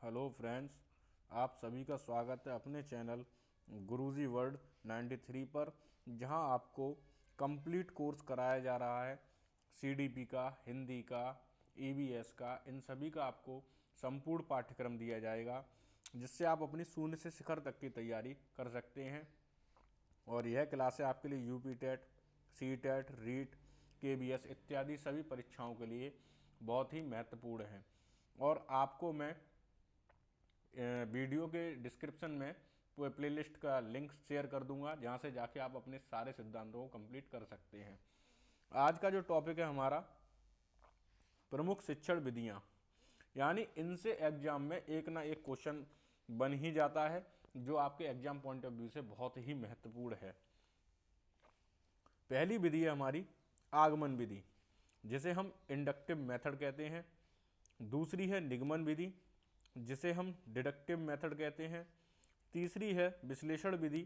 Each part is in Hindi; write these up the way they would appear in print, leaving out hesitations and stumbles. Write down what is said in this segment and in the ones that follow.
हेलो फ्रेंड्स, आप सभी का स्वागत है अपने चैनल गुरुजी वर्ल्ड 93 पर, जहां आपको कंप्लीट कोर्स कराया जा रहा है। सीडीपी का, हिंदी का, ईवीएस का, इन सभी का आपको संपूर्ण पाठ्यक्रम दिया जाएगा, जिससे आप अपनी शून्य से शिखर तक की तैयारी कर सकते हैं। और यह क्लासें आपके लिए UP TET, C TET, REET, KVS इत्यादि सभी परीक्षाओं के लिए बहुत ही महत्वपूर्ण हैं। और आपको मैं वीडियो के डिस्क्रिप्शन में प्लेलिस्ट का लिंक शेयर कर दूंगा, जहां से जाके आप अपने सारे सिद्धांतों को कंप्लीट कर सकते हैं। आज का जो टॉपिक है हमारा, प्रमुख शिक्षण विधियां, यानी इनसे एग्जाम में एक ना एक क्वेश्चन बन ही जाता है, जो आपके एग्जाम पॉइंट ऑफ व्यू से बहुत ही महत्वपूर्ण है। पहली विधि है हमारी आगमन विधि, जिसे हम इंडक्टिव मेथड कहते हैं। दूसरी है निगमन विधि, जिसे हम डिडक्टिव मेथड कहते हैं। तीसरी है विश्लेषण विधि,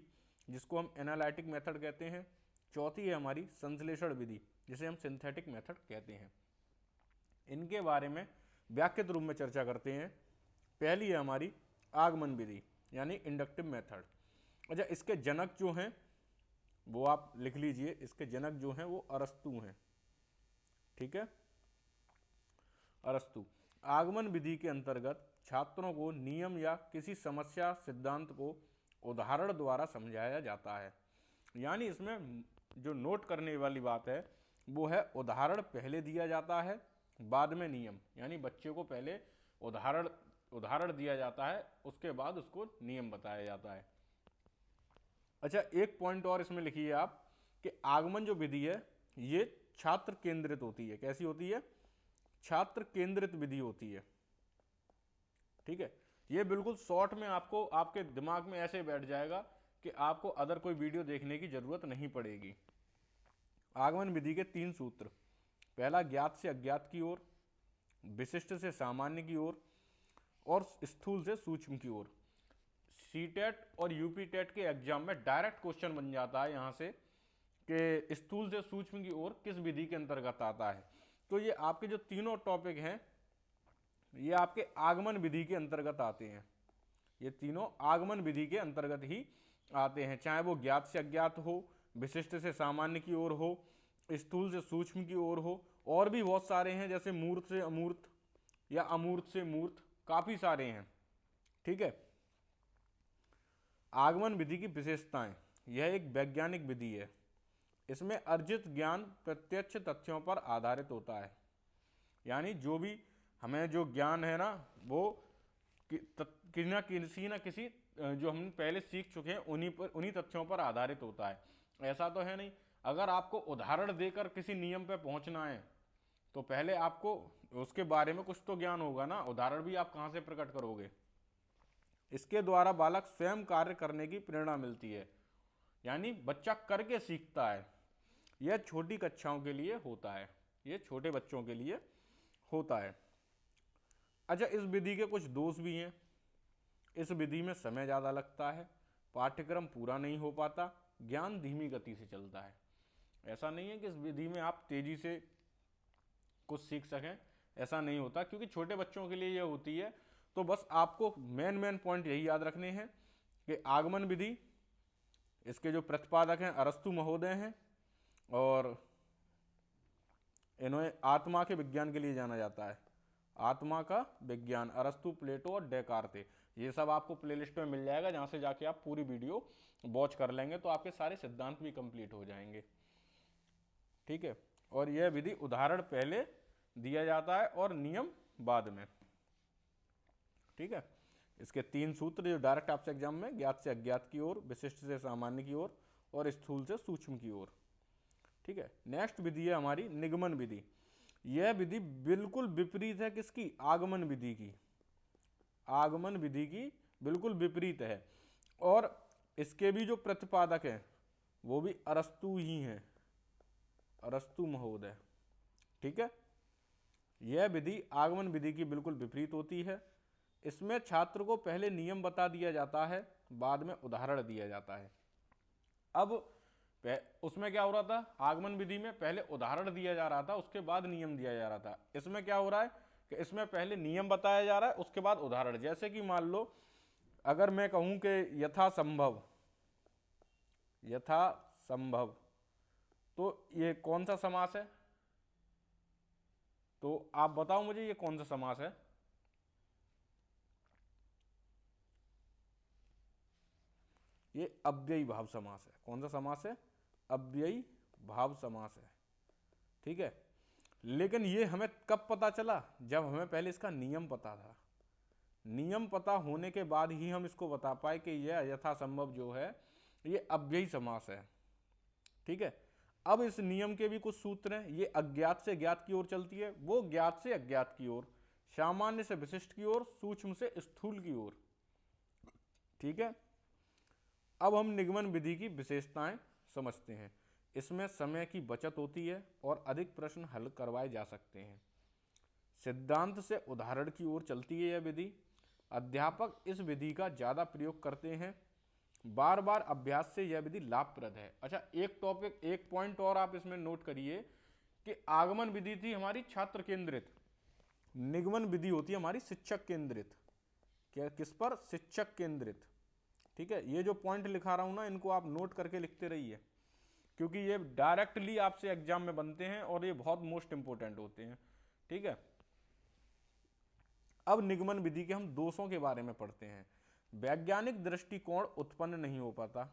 जिसको हम एनालिटिक मेथड कहते हैं। चौथी है हमारी संश्लेषण विधि, जिसे हम सिंथेटिक मेथड कहते हैं। इनके बारे में व्याख्यात रूप में चर्चा करते हैं। पहली है हमारी आगमन विधि, यानी इंडक्टिव मेथड। अच्छा, इसके जनक जो हैं वो आप लिख लीजिए। इसके जनक जो हैं वो अरस्तु हैं। ठीक है, अरस्तु। आगमन विधि के अंतर्गत छात्रों को नियम या किसी समस्या सिद्धांत को उदाहरण द्वारा समझाया जाता है। यानी इसमें जो नोट करने वाली बात है वो है, उदाहरण पहले दिया जाता है, बाद में नियम। यानी बच्चे को पहले उदाहरण दिया जाता है, उसके बाद उसको नियम बताया जाता है। अच्छा, एक पॉइंट और इसमें लिखिए आप कि आगमन जो विधि है ये छात्र केंद्रित होती है। कैसी होती है? छात्र केंद्रित विधि होती है। ठीक है, ये बिल्कुल शॉर्ट में आपको आपके दिमाग में ऐसे बैठ जाएगा कि आपको अदर कोई वीडियो देखने की जरूरत नहीं पड़ेगी। आगमन विधि के 3 सूत्र। पहला, ज्ञात से अज्ञात की ओर, विशिष्ट से सामान्य की ओर, और स्थूल से सूक्ष्म की ओर। सीटेट और यूपी टेट के एग्जाम में डायरेक्ट क्वेश्चन बन जाता है यहां से कि स्थूल से सूक्ष्म की ओर किस विधि के अंतर्गत आता है। तो ये आपके जो तीनों टॉपिक हैं ये आपके आगमन विधि के अंतर्गत आते हैं। ये तीनों आगमन विधि के अंतर्गत ही आते हैं, चाहे वो ज्ञात से अज्ञात हो, विशिष्ट से सामान्य की ओर हो, स्थूल से सूक्ष्म की ओर हो, और भी बहुत सारे हैं, जैसे मूर्त से अमूर्त या अमूर्त से मूर्त, काफी सारे हैं। ठीक है, आगमन विधि की विशेषताएं। यह एक वैज्ञानिक विधि है। इसमें अर्जित ज्ञान प्रत्यक्ष तथ्यों पर आधारित होता है। यानी जो भी हमें जो ज्ञान है ना, वो किसी ना किसी जो हम पहले सीख चुके हैं उन्हीं तथ्यों पर आधारित होता है। ऐसा तो है नहीं, अगर आपको उदाहरण देकर किसी नियम पर पहुंचना है तो पहले आपको उसके बारे में कुछ तो ज्ञान होगा ना। उदाहरण भी आप कहां से प्रकट करोगे? इसके द्वारा बालक स्वयं कार्य करने की प्रेरणा मिलती है, यानी बच्चा करके सीखता है। यह छोटी कक्षाओं के लिए होता है, यह छोटे बच्चों के लिए होता है। अच्छा, इस विधि के कुछ दोष भी हैं। इस विधि में समय ज़्यादा लगता है, पाठ्यक्रम पूरा नहीं हो पाता, ज्ञान धीमी गति से चलता है। ऐसा नहीं है कि इस विधि में आप तेजी से कुछ सीख सकें, ऐसा नहीं होता, क्योंकि छोटे बच्चों के लिए यह होती है। तो बस आपको मेन पॉइंट यही याद रखने हैं कि आगमन विधि, इसके जो प्रतिपादक हैं अरस्तु महोदय हैं, और इन्हें आत्मा के विज्ञान के लिए जाना जाता है। आत्मा का विज्ञान, अरस्तु, प्लेटो और डेकार्ते। ये सब आपको प्लेलिस्ट में मिल जाएगा, जहां से जाके आप पूरी वीडियो वॉच कर लेंगे तो आपके सारे सिद्धांत भी कंप्लीट हो जाएंगे। ठीक है, और यह विधि उदाहरण पहले दिया जाता है और नियम बाद में। ठीक है, इसके 3 सूत्र जो डायरेक्ट आपसे एग्जाम में, ज्ञात से अज्ञात की ओर, विशिष्ट से सामान्य की ओर, और स्थूल से सूक्ष्म की ओर। ठीक है, नेक्स्ट विधि है हमारी निगमन विधि। यह विधि बिल्कुल विपरीत है किसकी? आगमन विधि की। आगमन विधि की बिल्कुल विपरीत है, और इसके भी जो प्रतिपादक हैं वो भी अरस्तु ही हैं, अरस्तु महोदय। ठीक है, यह विधि आगमन विधि की बिल्कुल विपरीत होती है। इसमें छात्र को पहले नियम बता दिया जाता है, बाद में उदाहरण दिया जाता है। अब उसमें क्या हो रहा था? आगमन विधि में पहले उदाहरण दिया जा रहा था, उसके बाद नियम दिया जा रहा था। इसमें क्या हो रहा है? कि इसमें पहले नियम बताया जा रहा है, उसके बाद उदाहरण। जैसे कि मान लो अगर मैं कहूं कि यथासंभव, यथासंभव, तो ये कौन सा समास है? तो आप बताओ मुझे ये कौन सा समास है? ये अव्ययी भाव समास है। कौन सा समास है? अव्ययी भाव समास है। ठीक है, लेकिन ये हमें कब पता चला? जब हमें पहले इसका नियम पता था। नियम पता होने के बाद ही हम इसको बता पाए कि यह यथासंभव जो है ये अव्ययी समास है। ठीक है, अब इस नियम के भी कुछ सूत्र हैं। ये अज्ञात से ज्ञात की ओर चलती है, वो ज्ञात से अज्ञात की ओर, सामान्य से विशिष्ट की ओर, सूक्ष्म से स्थूल की ओर। ठीक है, अब हम निगमन विधि की विशेषताएं समझते हैं। इसमें समय की बचत होती है और अधिक प्रश्न हल करवाए जा सकते हैं। सिद्धांत से उदाहरण की ओर चलती है यह विधि। अध्यापक इस विधि का ज़्यादा प्रयोग करते हैं। बार बार अभ्यास से यह विधि लाभप्रद है। अच्छा, एक टॉपिक, एक पॉइंट और आप इसमें नोट करिए कि आगमन विधि थी हमारी छात्र केंद्रित, निगमन विधि होती है हमारी शिक्षक केंद्रित। क्या, किस पर? शिक्षक केंद्रित। ठीक है, ये जो पॉइंट लिखा रहा हूं ना, इनको आप नोट करके लिखते रहिए, क्योंकि ये डायरेक्टली आपसे एग्जाम में बनते हैं और ये बहुत मोस्ट इंपोर्टेंट होते हैं। ठीक है, अब निगमन विधि के हम दोषों के बारे में पढ़ते हैं। वैज्ञानिक दृष्टिकोण उत्पन्न नहीं हो पाता,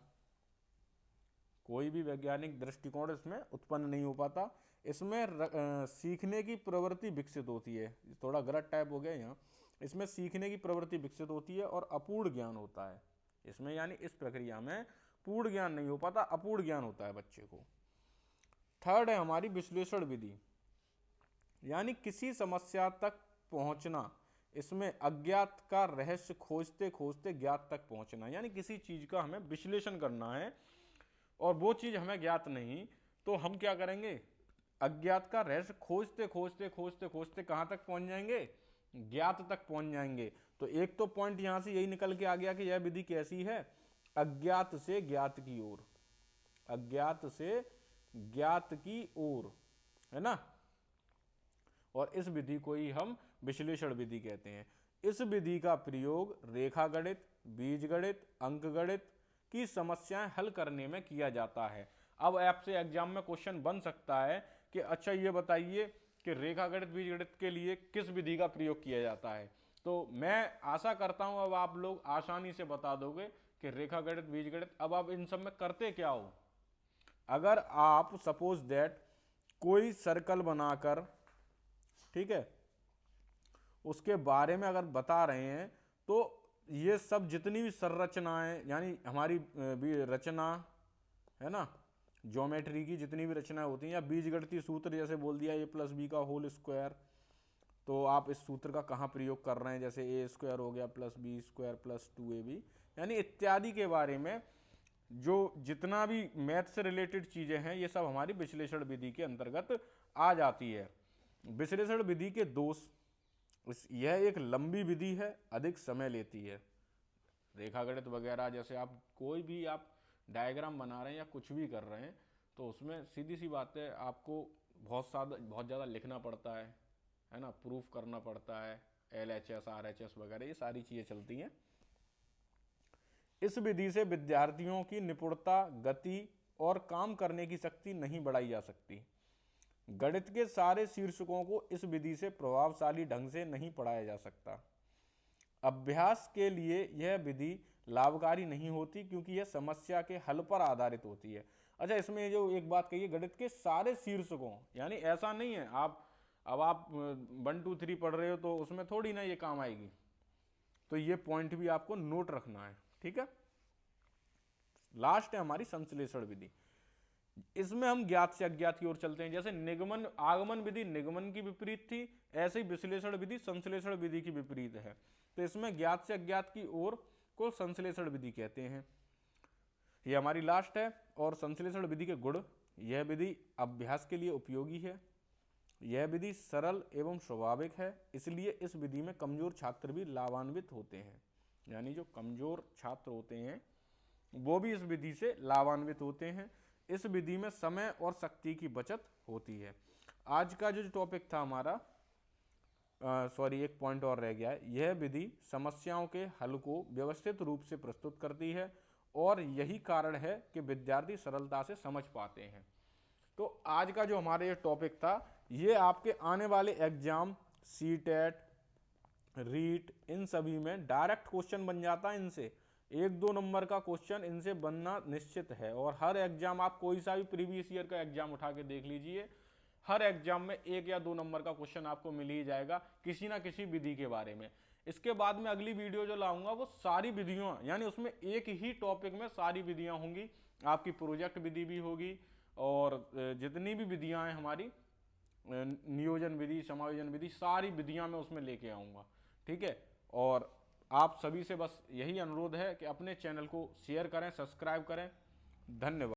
कोई भी वैज्ञानिक दृष्टिकोण इसमें उत्पन्न नहीं हो पाता। इसमें सीखने की प्रवृत्ति विकसित होती है। थोड़ा गलत टाइप हो गया यहाँ। इसमें सीखने की प्रवृत्ति विकसित होती है और अपूर्ण ज्ञान होता है इसमें, यानी इस प्रक्रिया में पूर्ण ज्ञान नहीं हो पाता, अपूर्ण ज्ञान होता है बच्चे को। थर्ड है हमारी विश्लेषण विधि, यानी किसी समस्या तक पहुंचना। इसमें अज्ञात का रहस्य खोजते खोजते ज्ञात तक पहुंचना, यानी किसी चीज का हमें विश्लेषण करना है और वो चीज हमें ज्ञात नहीं, तो हम क्या करेंगे? अज्ञात का रहस्य खोजते खोजते खोजते खोजते कहां तक पहुंच जाएंगे? ज्ञात तक पहुंच जाएंगे। तो एक तो पॉइंट यहां से यही निकल के आ गया कि यह विधि कैसी है? अज्ञात से ज्ञात की ओर, अज्ञात से ज्ञात की ओर, है ना। और इस विधि को ही हम विश्लेषण विधि कहते हैं। इस विधि का प्रयोग रेखा गणित, बीज गणित, अंक गणित की समस्याएं हल करने में किया जाता है। अब आपसे एग्जाम में क्वेश्चन बन सकता है कि अच्छा ये बताइए कि रेखा गणित, बीज गणित के लिए किस विधि का प्रयोग किया जाता है। तो मैं आशा करता हूं अब आप लोग आसानी से बता दोगे कि रेखा गणित, बीज गणित। अब आप इन सब में करते क्या हो? अगर आप सपोज दैट कोई सर्कल बनाकर, ठीक है, उसके बारे में अगर बता रहे हैं, तो ये सब जितनी भी संरचनाएं, यानी हमारी भी रचना है ना, ज्योमेट्री की जितनी भी रचनाएं होती हैं, या बीजगणितीय सूत्र जैसे बोल दिया ए प्लस बी का होल स्क्वायर, तो आप इस सूत्र का कहाँ प्रयोग कर रहे हैं? जैसे ए स्क्वायर हो गया plus B square plus 2ab, यानी इत्यादि के बारे में जो जितना भी मैथ से रिलेटेड चीजें हैं, ये सब हमारी विश्लेषण विधि के अंतर्गत आ जाती है। विश्लेषण विधि के दोष, यह एक लंबी विधि है, अधिक समय लेती है। रेखागणित वगैरह जैसे आप कोई भी आप डायग्राम बना रहे हैं या कुछ भी कर रहे हैं, तो उसमें सीधी सी बात है, आपको बहुत ज़्यादा लिखना पड़ता है ना, प्रूफ करना पड़ता है, LHS RHS वगैरह ये सारी चीज़ें चलती हैं। इस विधि से विद्यार्थियों की निपुणता, गति और काम करने की शक्ति नहीं बढ़ाई जा सकती। गणित के सारे शीर्षकों को इस विधि से प्रभावशाली ढंग से नहीं पढ़ाया जा सकता। अभ्यास के लिए यह विधि लाभकारी नहीं होती, क्योंकि यह समस्या के हल पर आधारित होती है। अच्छा, इसमें जो एक बात कही है, गणित के सारे शीर्षकों, यानी ऐसा नहीं है आप 1 2 3 पढ़ रहे हो तो उसमें थोड़ी ना ये काम आएगी। तो ये पॉइंट भी आपको नोट रखना है। ठीक है, लास्ट है हमारी संश्लेषण विधि। इसमें हम ज्ञात से अज्ञात की ओर चलते हैं। जैसे निगमन, आगमन विधि निगमन की विपरीत थी, ऐसे ही विश्लेषण विधि संश्लेषण विधि की विपरीत है। तो इसमें ज्ञात से अज्ञात की ओर को संश्लेषण विधि कहते हैं। यह हमारी लास्ट है। और संश्लेषण विधि के गुण, यह विधि अभ्यास के लिए उपयोगी है, यह विधि सरल एवं स्वाभाविक है, इसलिए इस विधि में कमजोर छात्र भी लाभान्वित होते हैं। यानी जो कमजोर छात्र होते हैं वो भी इस विधि से लाभान्वित होते हैं। इस विधि में समय और शक्ति की बचत होती है। आज का जो टॉपिक था हमारा सॉरी, एक पॉइंट और रह गया है। यह विधि समस्याओं के हल को व्यवस्थित रूप से प्रस्तुत करती है और यही कारण है कि विद्यार्थी सरलता से समझ पाते हैं। तो आज का जो हमारा ये टॉपिक था, ये आपके आने वाले एग्जाम सीटेट, रीट, इन सभी में डायरेक्ट क्वेश्चन बन जाता है। इनसे 1-2 नंबर का क्वेश्चन इनसे बनना निश्चित है। और हर एग्जाम, आप कोई सा भी प्रीवियस ईयर का एग्जाम उठा के देख लीजिए, हर एग्जाम में 1 या 2 नंबर का क्वेश्चन आपको मिल ही जाएगा किसी ना किसी विधि के बारे में। इसके बाद में अगली वीडियो जो लाऊंगा वो सारी विधियां, यानी उसमें एक ही टॉपिक में सारी विधियां होंगी। आपकी प्रोजेक्ट विधि भी होगी और जितनी भी विधियां हैं हमारी, नियोजन विधि, समायोजन विधि, सारी विधियां मैं उसमें लेके आऊंगा। ठीक है। और आप सभी से बस यही अनुरोध है कि अपने चैनल को शेयर करें, सब्सक्राइब करें। धन्यवाद।